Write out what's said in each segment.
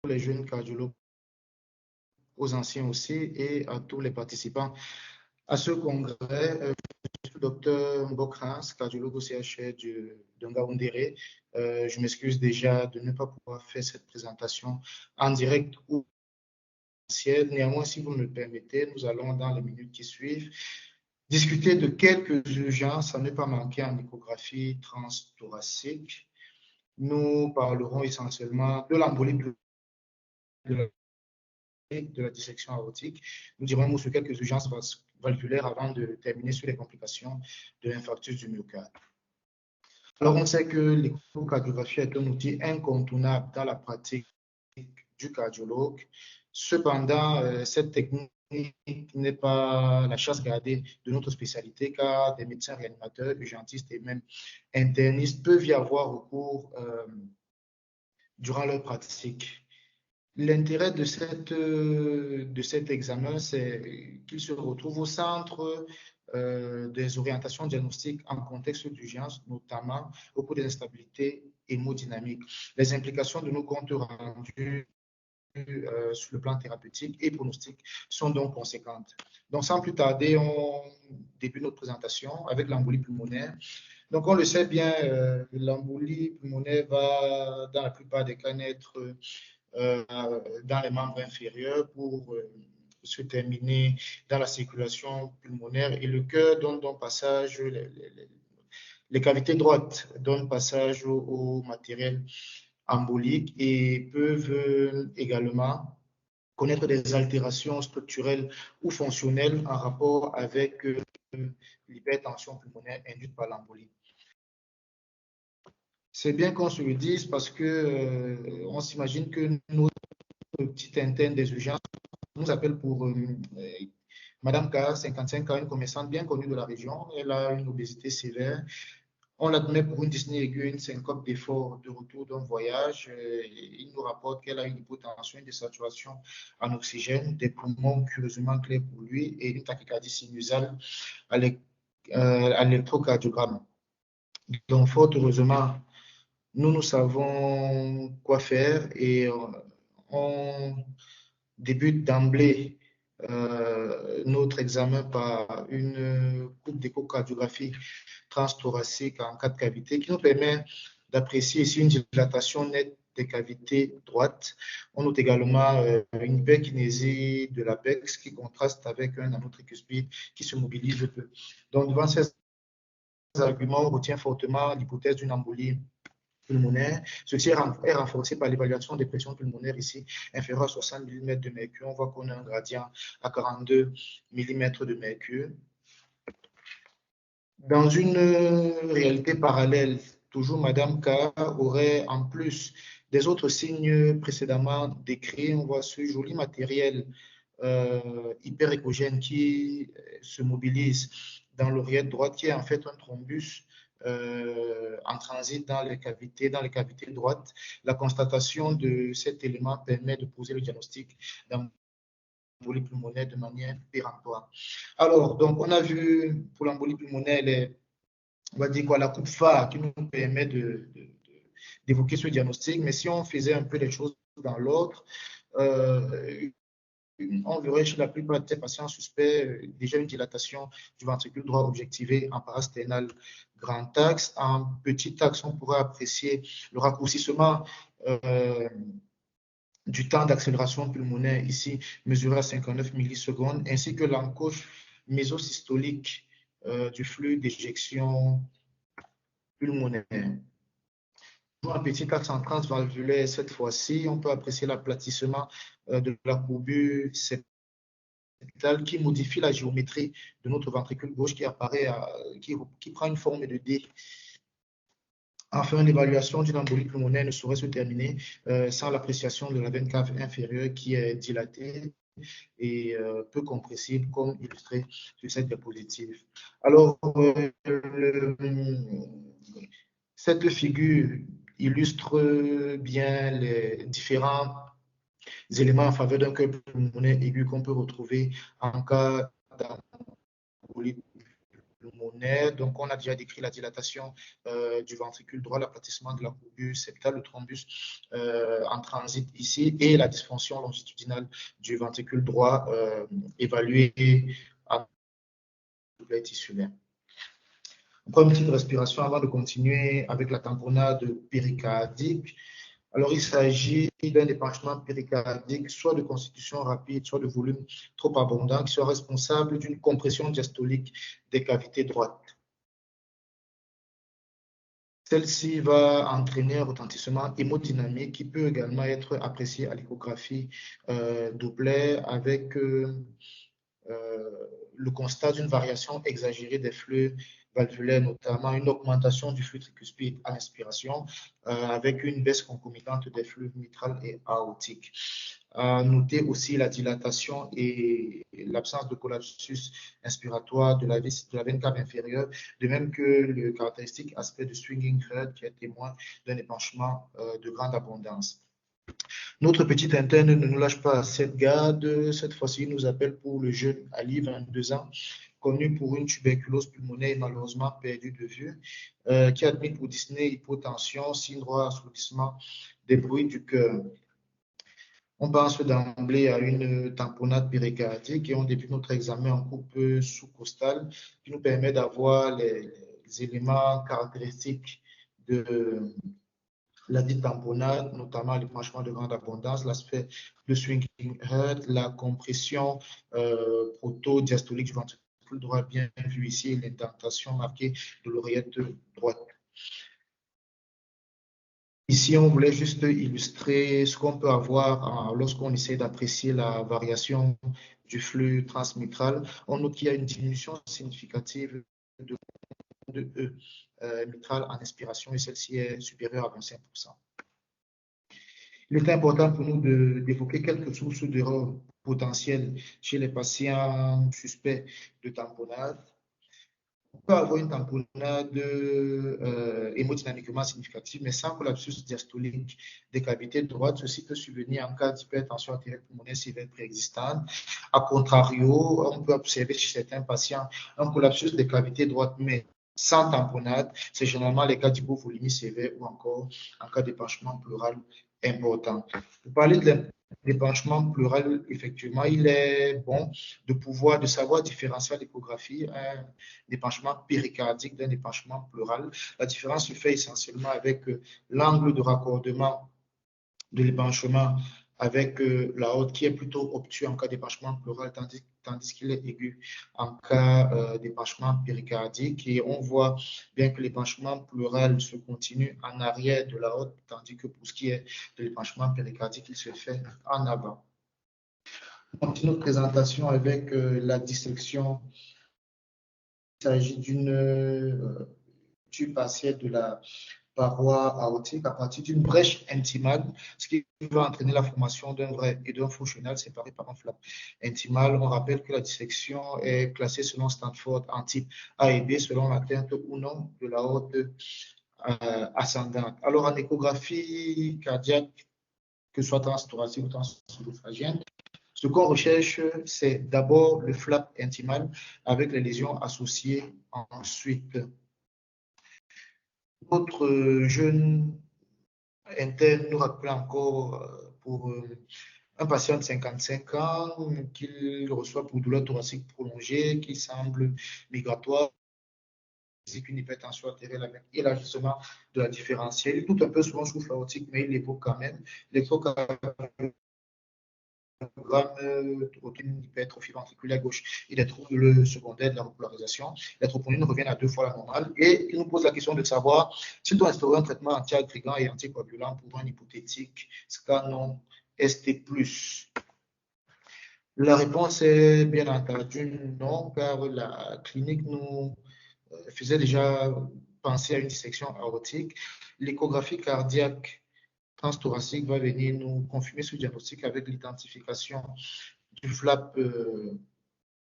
les jeunes cardiologues, aux anciens aussi et à tous les participants à ce congrès. Je suis le docteur Mbokrans, cardiologue au CHR de Ngaoundéré. Je m'excuse déjà de ne pas pouvoir faire cette présentation en direct ou néanmoins, si vous me le permettez, nous allons, dans les minutes qui suivent, discuter de quelques urgences à ne pas manquer en échographie transthoracique. Nous parlerons essentiellement de l'embolie de la dissection aortique. Nous dirons un mot sur quelques urgences valvulaires avant de terminer sur les complications de l'infarctus du myocarde. Alors, on sait que l'échocardiographie est un outil incontournable dans la pratique du cardiologue. Cependant, cette technique n'est pas la chasse gardée de notre spécialité, car des médecins réanimateurs, urgentistes et même internistes peuvent y avoir recours durant leur pratique. L'intérêt de cet examen, c'est qu'il se retrouve au centre des orientations diagnostiques en contexte d'urgence, notamment au cours des instabilités hémodynamiques. Les implications de nos comptes rendus sur le plan thérapeutique et pronostic sont donc conséquentes. Donc, sans plus tarder, on débute notre présentation avec l'embolie pulmonaire. Donc, on le sait bien, l'embolie pulmonaire va, dans la plupart des cas, naître dans les membres inférieurs pour se terminer dans la circulation pulmonaire et le cœur donne donc passage, les cavités droites donnent passage au matériel embolique et peuvent également connaître des altérations structurelles ou fonctionnelles en rapport avec l'hypertension pulmonaire induite par l'embolie. C'est bien qu'on se le dise parce que on s'imagine que notre petite interne des urgences nous appelle pour Madame K, 55 ans, une commerçante bien connue de la région. Elle a une obésité sévère. On l'admet pour une dyspnée aiguë, une syncope d'effort de retour d'un voyage. Il nous rapporte qu'elle a une hypotension, une désaturation en oxygène, des poumons curieusement clairs pour lui et une tachycardie sinusale à l'électrocardiogramme. Donc, fort heureusement, nous savons quoi faire et on débute d'emblée notre examen par une coupe d'échocardiographie transthoracique en 4 cavités qui nous permet d'apprécier ici une dilatation nette des cavités droites. On note également une hyperkinésie de l'apex qui contraste avec un anneau tricuspide qui se mobilise peu. Donc, devant ces arguments, on retient fortement l'hypothèse d'une embolie pulmonaire. Ceci est renforcé par l'évaluation des pressions pulmonaires ici, inférieures à 60 mm de mercure. On voit qu'on a un gradient à 42 mm de mercure. Dans une réalité parallèle, toujours Madame K aurait, en plus des autres signes précédemment décrits, on voit ce joli matériel hyperéchogène qui se mobilise dans l'oreillette droite, qui est en fait un thrombus en transit dans les cavités droites. La constatation de cet élément permet de poser le diagnostic d'embolie pulmonaire de manière péremptoire. Alors, donc, on a vu pour l'embolie pulmonaire, on va dire quoi, la coupe phare qui nous permet d'évoquer ce diagnostic, mais si on faisait un peu les choses dans l'ordre, on verrait chez la plupart des patients suspects déjà une dilatation du ventricule droit objectivé en parasternal grand axe. En petit axe, on pourrait apprécier le raccourcissement du temps d'accélération pulmonaire, ici mesuré à 59 millisecondes, ainsi que l'encoche mésosystolique du flux d'éjection pulmonaire. Un petit axe en transvalvulaire, cette fois-ci, on peut apprécier l'aplatissement de la courbure septale qui modifie la géométrie de notre ventricule gauche qui apparaît, qui prend une forme de D. Enfin, l'évaluation d'une embolie pulmonaire ne saurait se terminer sans l'appréciation de la veine cave inférieure qui est dilatée et peu compressible, comme illustré sur cette diapositive. Alors, cette figure illustre bien les différents éléments en faveur d'un cœur pulmonaire aigu qu'on peut retrouver en cas d'embolie pulmonaire. Donc, on a déjà décrit la dilatation du ventricule droit, l'aplatissement de la courbure septale, le thrombus en transit ici, et la dysfonction longitudinale du ventricule droit évaluée à plaie tissulaire. On prend une petite respiration avant de continuer avec la tamponnade péricardique. Alors, il s'agit d'un épanchement péricardique, soit de constitution rapide, soit de volume trop abondant, qui soit responsable d'une compression diastolique des cavités droites. Celle-ci va entraîner un retentissement hémodynamique qui peut également être apprécié à l'échographie Doppler avec le constat d'une variation exagérée des flux valvulaires, notamment une augmentation du flux tricuspide à l'inspiration avec une baisse concomitante des flux mitral et aortique. Noter aussi la dilatation et l'absence de collapsus inspiratoire de la veine cave inférieure, de même que le caractéristique aspect de swinging heart qui est témoin d'un épanchement de grande abondance. Notre petite interne ne nous lâche pas à cette garde. Cette fois-ci, il nous appelle pour le jeune Ali, 22 ans, connu pour une tuberculose pulmonaire et malheureusement perdu de vue, qui admis pour dyspnée, hypotension, signe droit, assourdissement des bruits du cœur. On pense d'emblée à une tamponnade péricardique et on débute notre examen en coupe sous-costale qui nous permet d'avoir les éléments caractéristiques de la dite tamponnade, notamment l'épanchement de grande abondance, l'aspect de swinging heart, la compression proto-diastolique du ventricule droit bien vu ici, l'indentation marquée de l'oreillette droite. Ici, on voulait juste illustrer ce qu'on peut avoir lorsqu'on essaie d'apprécier la variation du flux transmitral. On note qu'il y a une diminution significative de E mitral en inspiration et celle-ci est supérieure à 25%. Il est important pour nous d'évoquer quelques sources d'erreurs potentielles chez les patients suspects de tamponnade. On peut avoir une tamponnade hémodynamiquement significative, mais sans collapsus diastolique des cavités droites. Ceci peut survenir en cas d'hypertension artérielle pulmonaire sévère préexistante. A contrario, on peut observer chez certains patients un collapsus des cavités droites, mais sans tamponnade. C'est généralement les cas d'hypovolémie sévère ou encore en cas d'épanchement pleural important. Pour parler de l'épanchement pleural, effectivement, il est bon de savoir différencier l'échographie, un épanchement péricardique d'un épanchement pleural. La différence se fait essentiellement avec l'angle de raccordement de l'épanchement avec la haute qui est plutôt obtus en cas d'épanchement pleural, tandis qu'il est aigu en cas d'épanchement péricardique. Et on voit bien que l'épanchement pleural se continue en arrière de la haute, tandis que pour ce qui est de l'épanchement péricardique, il se fait en avant. On continue notre présentation avec la dissection. Il s'agit d'une tube partielle de la paroi aortique à partir d'une brèche intimale, ce qui va entraîner la formation d'un vrai et d'un faux chenal séparés par un flap intimal. On rappelle que la dissection est classée selon Stanford en type A et B, selon l'atteinte ou non de la haute ascendante. Alors, en échographie cardiaque, que ce soit transthoracique ou transoesophagienne, ce qu'on recherche, c'est d'abord le flap intimal avec les lésions associées ensuite. Notre jeune interne nous rappelle encore pour un patient de 55 ans qu'il reçoit pour douleur thoracique prolongée, qui semble migratoire, c'est une hypertension artérielle avec élargissement de la différentielle, tout un peu souvent souffle aortique, mais il l'évoque quand même. L'électrocardiogramme d'une hypertrophie ventriculaire gauche et des troubles secondaires de la repolarisation. Les troponines reviennent à 2 fois la normale et il nous pose la question de savoir s'il doit instaurer un traitement antiagrégant et anticoagulant pour un hypothétique scan ST+. La réponse est bien entendu non, car la clinique nous faisait déjà penser à une dissection aortique. L'échographie cardiaque transthoracique va venir nous confirmer ce diagnostic avec l'identification du flap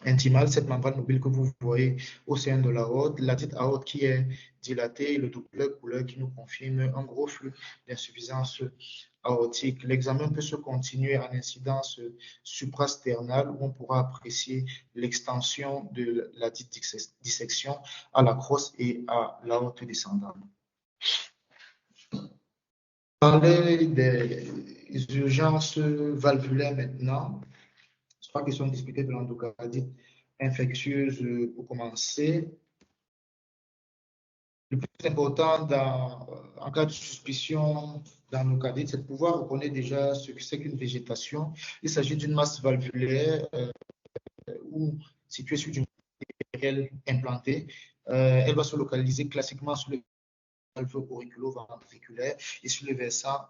intimale, cette membrane mobile que vous voyez au sein de l'aorte, la dite aorte qui est dilatée, le Doppler couleur qui nous confirme un gros flux d'insuffisance aortique. L'examen peut se continuer en incidence suprasternale où on pourra apprécier l'extension de la dite dissection à la crosse et à l'aorte descendante. Parler des urgences valvulaires maintenant. C'est pas question de discuter de l'endocardite infectieuse pour commencer. Le plus important en cas de suspicion d'endocardite, c'est de pouvoir reconnaître déjà ce que c'est qu'une végétation. Il s'agit d'une masse valvulaire ou située sur une matériel implanté. Elle va se localiser classiquement sur le valve auriculo-ventriculaire et sur le versant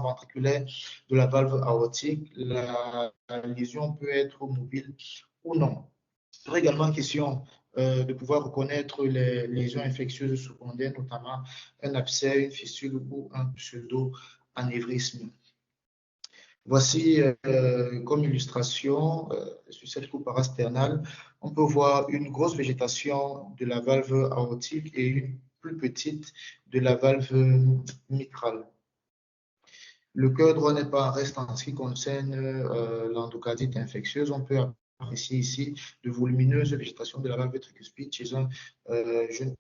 ventriculaire de la valve aortique. La lésion peut être mobile ou non. Il serait également question de pouvoir reconnaître les lésions infectieuses secondaires, notamment un abcès, une fissure ou un pseudo-anévrisme. Voici comme illustration sur cette coupe parasternale, on peut voir une grosse végétation de la valve aortique et une plus petite de la valve mitrale. Le cœur droit n'est pas en reste en ce qui concerne l'endocardite infectieuse. On peut apprécier ici de volumineuses végétations de la valve tricuspide chez un jeune.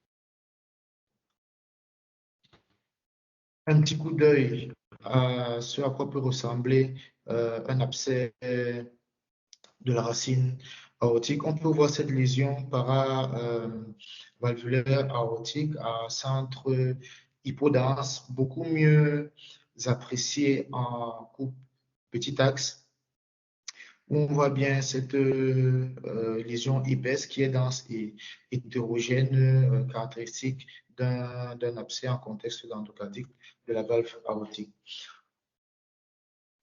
Un petit coup d'œil à ce à quoi peut ressembler un abcès de la racine aortique. On peut voir cette lésion paravalvulaire aortique à centre hypodense, beaucoup mieux appréciée en coupe petit axe, où on voit bien cette lésion épaisse qui est dense et hétérogène, caractéristique d'un abcès en contexte d'endocardite de la valve aortique.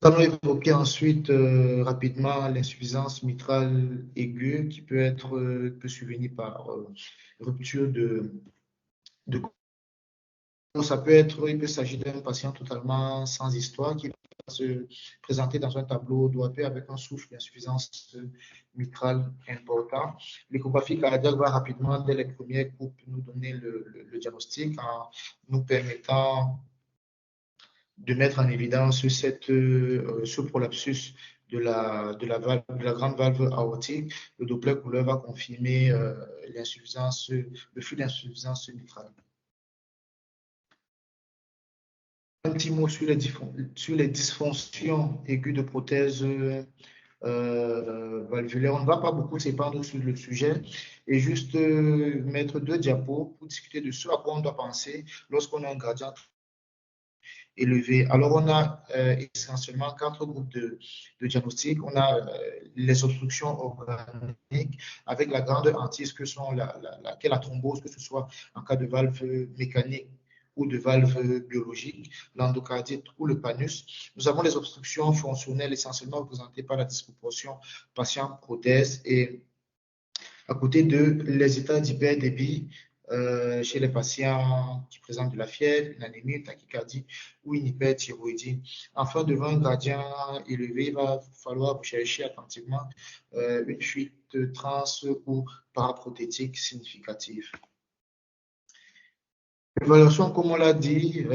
Nous allons évoquer ensuite rapidement l'insuffisance mitrale aiguë qui peut survenir par rupture de il peut s'agir d'un patient totalement sans histoire qui va se présenter dans un tableau doigté avec un souffle d'insuffisance mitrale important. L'échographie cardiaque va rapidement, dès les premières coupes, nous donner le diagnostic en nous permettant de mettre en évidence ce prolapsus de la grande valve aortique. Le Doppler couleur va confirmer le flux d'insuffisance mitrale. Un petit mot sur les dysfonctions aiguës de prothèse valvulaire. On ne va pas beaucoup s'épandre sur le sujet et juste mettre 2 diapos pour discuter de ce à quoi on doit penser lorsqu'on a un gradient élevé. Alors, on a essentiellement 4 groupes de diagnostics. On a les obstructions organiques avec la grande hantise que sont la thrombose, que ce soit en cas de valve mécanique ou de valve biologique, l'endocardite ou le panus. Nous avons les obstructions fonctionnelles essentiellement représentées par la disproportion patient-prothèse et à côté de les états d'hyperdébit chez les patients qui présentent de la fièvre, une anémie, une tachycardie ou une hyperthyroïdie. Enfin, devant un gradient élevé, il va falloir chercher attentivement une fuite trans ou paraprothétique significative. L'évaluation, comme on l'a dit,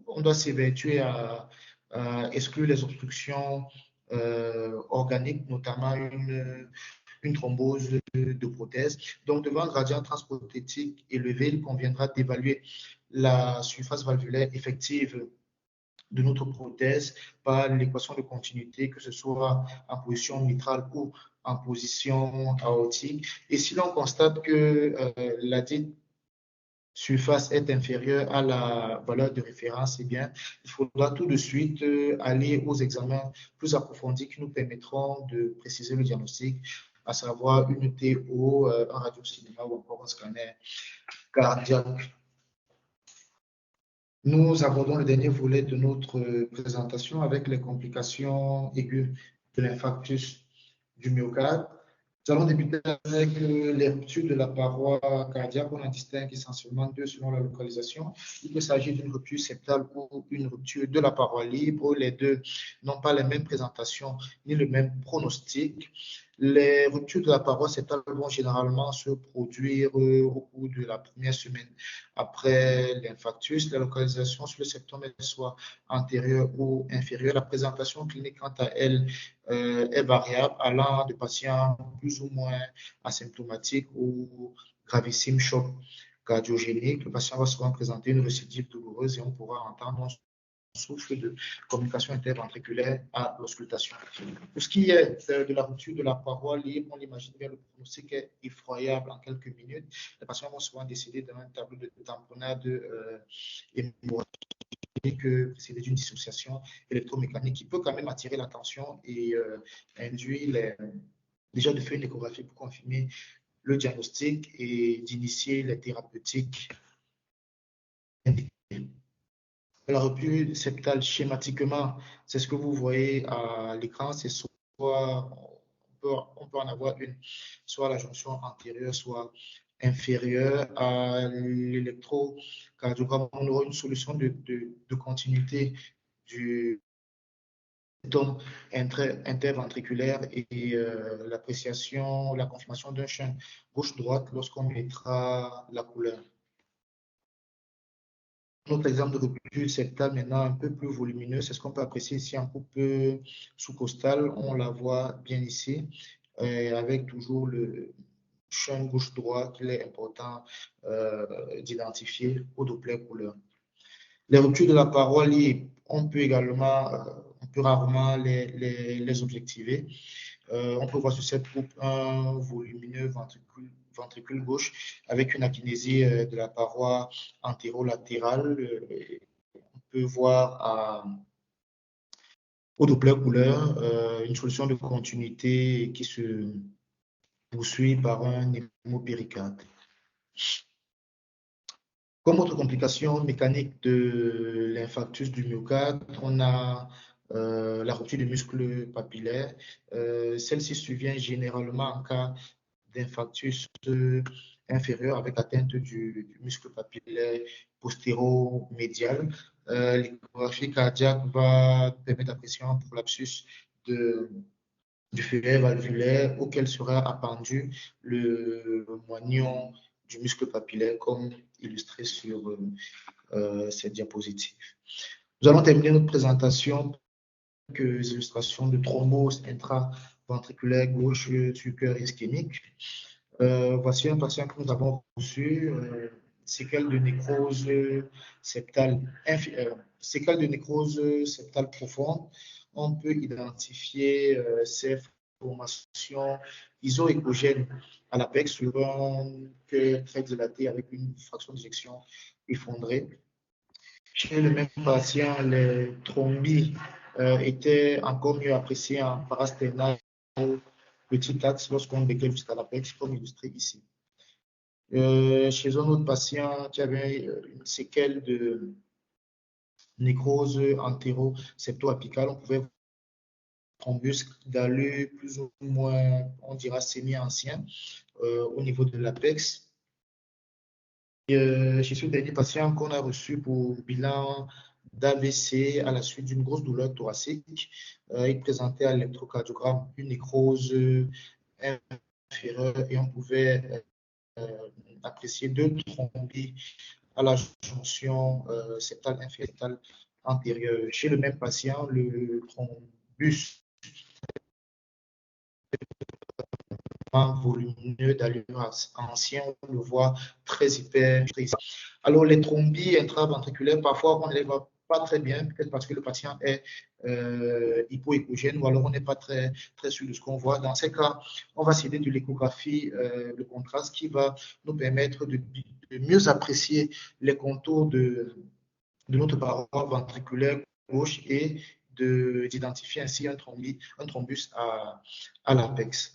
on doit s'évertuer à exclure les obstructions organiques, notamment une thrombose de prothèse. Donc, devant un gradient transprothétique élevé, il conviendra d'évaluer la surface valvulaire effective de notre prothèse par l'équation de continuité, que ce soit en position mitrale ou en position aortique. Et si l'on constate que la dite surface est inférieure à la valeur de référence, eh bien, il faudra tout de suite aller aux examens plus approfondis qui nous permettront de préciser le diagnostic, à savoir une TO, un radiocinéma ou encore un scanner cardiaque. Nous abordons le dernier volet de notre présentation avec les complications aiguës de l'infarctus du myocarde. Nous allons débuter avec les ruptures de la paroi cardiaque. On en distingue essentiellement deux selon la localisation. Il peut s'agir d'une rupture septale ou une rupture de la paroi libre. Les deux n'ont pas les mêmes présentations ni le même pronostic. Les ruptures de la paroi septale vont généralement se produire au cours de la première semaine après l'infarctus. La localisation sur le septum est soit antérieure ou inférieure. La présentation clinique, quant à elle, est variable, allant de patients plus ou moins asymptomatiques ou gravissime choc cardiogénique. Le patient va souvent présenter une récidive douloureuse et on pourra entendre un souffle de communication interventriculaire à l'auscultation. Pour ce qui est de la rupture de la paroi libre, on l'imagine bien, le pronostic est effroyable en quelques minutes. Les patients vont souvent décéder d'un tableau de tamponnade hémorragique précédé d'une dissociation électromécanique qui peut quand même attirer l'attention et induire déjà de faire une échographie pour confirmer le diagnostic et d'initier les thérapeutiques indiquées. La rupture septale, schématiquement, c'est ce que vous voyez à l'écran, c'est soit on peut en avoir une, soit à la jonction antérieure, soit inférieure à l'électrocardiogramme. On aura une solution de continuité du septum interventriculaire et l'appréciation, la confirmation d'un champ gauche-droite lorsqu'on mettra la couleur. Un autre exemple de rupture septale maintenant un peu plus volumineux, c'est ce qu'on peut apprécier ici en coupe sous-costale. On la voit bien ici, avec toujours le champ gauche-droit qu'il est important d'identifier au Doppler couleur. Les ruptures de la paroi libre, on peut également, on peut rarement les objectiver. On peut voir sur cette coupe un volumineux ventricule gauche avec une akinésie de la paroi antérolatérale. On peut voir au Doppler couleur une solution de continuité qui se poursuit par un hémopéricarde. Comme autre complication mécanique de l'infarctus du myocarde, on a la rupture du muscle papillaire. Celle-ci survient généralement en cas d'infarctus inférieur avec atteinte du muscle papillaire postéro-médial. L'échographie cardiaque va permettre d'apprécier un prolapsus du furet valvulaire auquel sera appendu le moignon du muscle papillaire comme illustré sur cette diapositive. Nous allons terminer notre présentation avec quelques illustrations de thrombose intraventriculaire gauche du cœur ischémique. Voici un patient que nous avons reçu, séquelles de nécrose septale profonde. On peut identifier ces formations isoécogènes à l'apex sur un cœur très dilaté avec une fraction d'éjection effondrée. Chez le même patient, les thrombis étaient encore mieux appréciés en parasternal petit axe lorsqu'on décale jusqu'à l'apex, comme illustré ici. Chez un autre patient qui avait une séquelle de nécrose antéro-septo-apicale, on pouvait voir un thrombus d'allure plus ou moins, on dira, semi-ancien au niveau de l'apex. Chez ce dernier patient qu'on a reçu pour bilan d'AVC à la suite d'une grosse douleur thoracique, il présentait à l'électrocardiogramme une nécrose inférieure et on pouvait apprécier deux thrombis à la jonction septale inférieure antérieure. Chez le même patient, le thrombus volumineux d'allure ancien, on le voit très hyper. Alors, les thrombis intraventriculaires, parfois, on ne les voit pas très bien, peut-être parce que le patient est hypoéchogène ou alors on n'est pas très sûr de ce qu'on voit. Dans ces cas, on va céder de l'échographie, le contraste qui va nous permettre de mieux apprécier les contours de notre paroi ventriculaire gauche et d'identifier ainsi un thrombus à l'apex.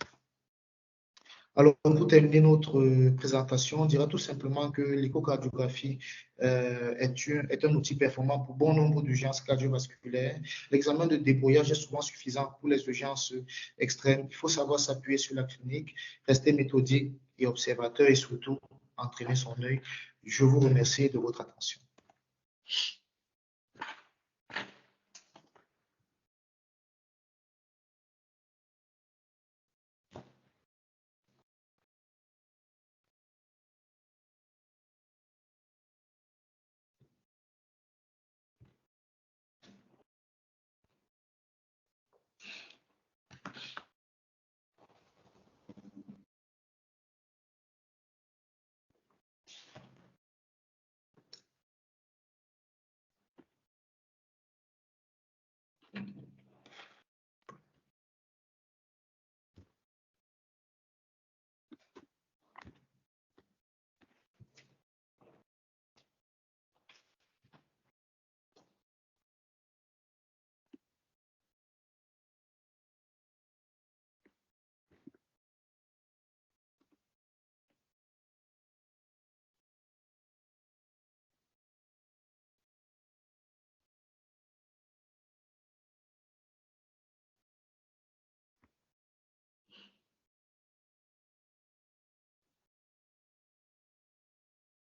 Alors, pour terminer notre présentation, on dira tout simplement que l'échocardiographie est un outil performant pour bon nombre d'urgences cardiovasculaires. L'examen de débrouillage est souvent suffisant pour les urgences extrêmes. Il faut savoir s'appuyer sur la clinique, rester méthodique et observateur et surtout entraîner son œil. Je vous remercie de votre attention.